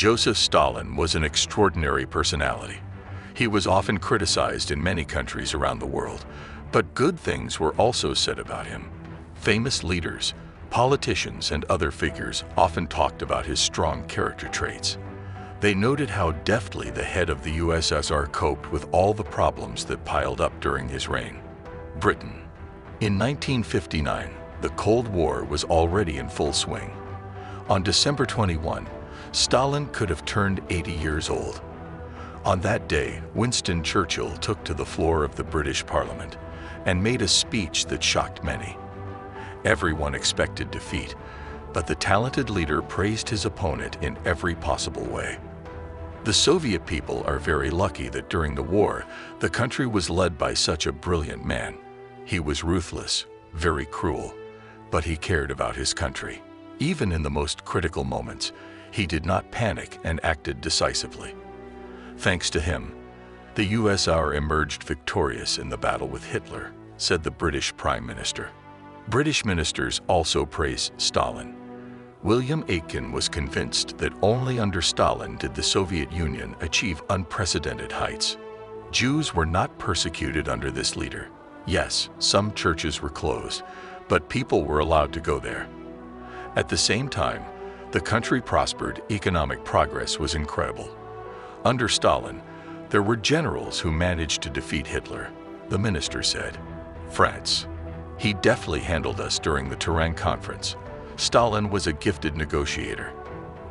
Joseph Stalin was an extraordinary personality. He was often criticized in many countries around the world, but good things were also said about him. Famous leaders, politicians, and other figures often talked about his strong character traits. They noted how deftly the head of the USSR coped with all the problems that piled up during his reign. Britain. In 1959, the Cold War was already in full swing. On December 21, Stalin could have turned 80 years old. On that day, Winston Churchill took to the floor of the British Parliament and made a speech that shocked many. Everyone expected defeat, but the talented leader praised his opponent in every possible way. The Soviet people are very lucky that during the war, the country was led by such a brilliant man. He was ruthless, very cruel, but he cared about his country. Even in the most critical moments, he did not panic and acted decisively. Thanks to him, the USSR emerged victorious in the battle with Hitler, said the British Prime Minister. British ministers also praised Stalin. William Aitken was convinced that only under Stalin did the Soviet Union achieve unprecedented heights. Jews were not persecuted under this leader. Yes, some churches were closed, but people were allowed to go there. At the same time, the country prospered. Economic progress was incredible. Under Stalin, there were generals who managed to defeat Hitler, the minister said. France. He deftly handled us during the Tehran conference. Stalin was a gifted negotiator.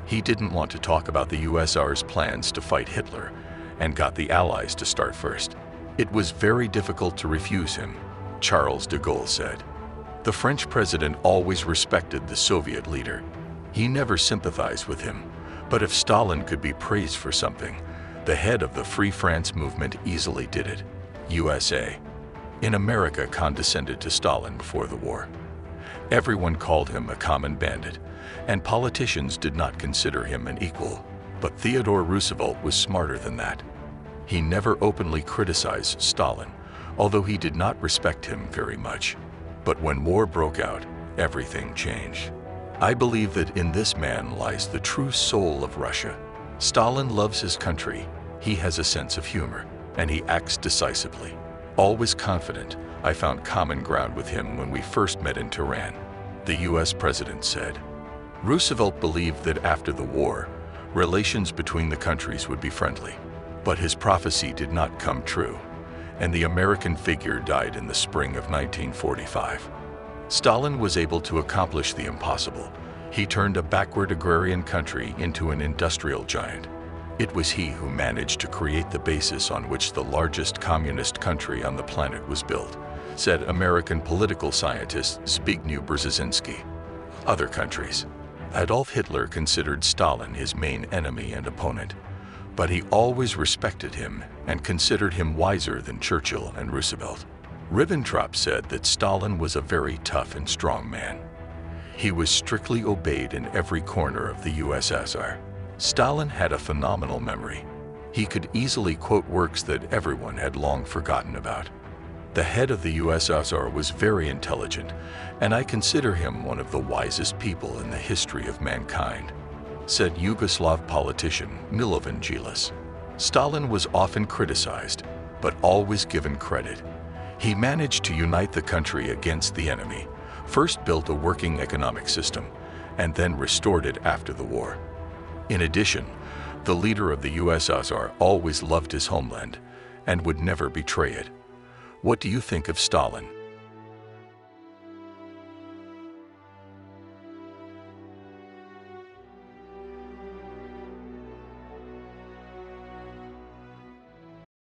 He didn't want to talk about the USSR's plans to fight Hitler and got the Allies to start first. It was very difficult to refuse him, Charles de Gaulle said. The French president always respected the Soviet leader. He never sympathized with him, but if Stalin could be praised for something, the head of the Free France movement easily did it. USA. In America condescended to Stalin before the war. Everyone called him a common bandit, and politicians did not consider him an equal. But Theodore Roosevelt was smarter than that. He never openly criticized Stalin, although he did not respect him very much. But when war broke out, everything changed. I believe that in this man lies the true soul of Russia. Stalin loves his country, he has a sense of humor, and he acts decisively. Always confident, I found common ground with him when we first met in Tehran, the US president said. Roosevelt believed that after the war, relations between the countries would be friendly. But his prophecy did not come true, and the American figure died in the spring of 1945. Stalin was able to accomplish the impossible. He turned a backward agrarian country into an industrial giant. It was he who managed to create the basis on which the largest communist country on the planet was built, said American political scientist Zbigniew Brzezinski. Other countries. Adolf Hitler considered Stalin his main enemy and opponent, but he always respected him and considered him wiser than Churchill and Roosevelt. Ribbentrop said that Stalin was a very tough and strong man. He was strictly obeyed in every corner of the USSR. Stalin had a phenomenal memory. He could easily quote works that everyone had long forgotten about. The head of the USSR was very intelligent, and I consider him one of the wisest people in the history of mankind, said Yugoslav politician Milovan Djilas. Stalin was often criticized, but always given credit. He managed to unite the country against the enemy, first built a working economic system, and then restored it after the war. In addition, the leader of the USSR always loved his homeland and would never betray it. What do you think of Stalin?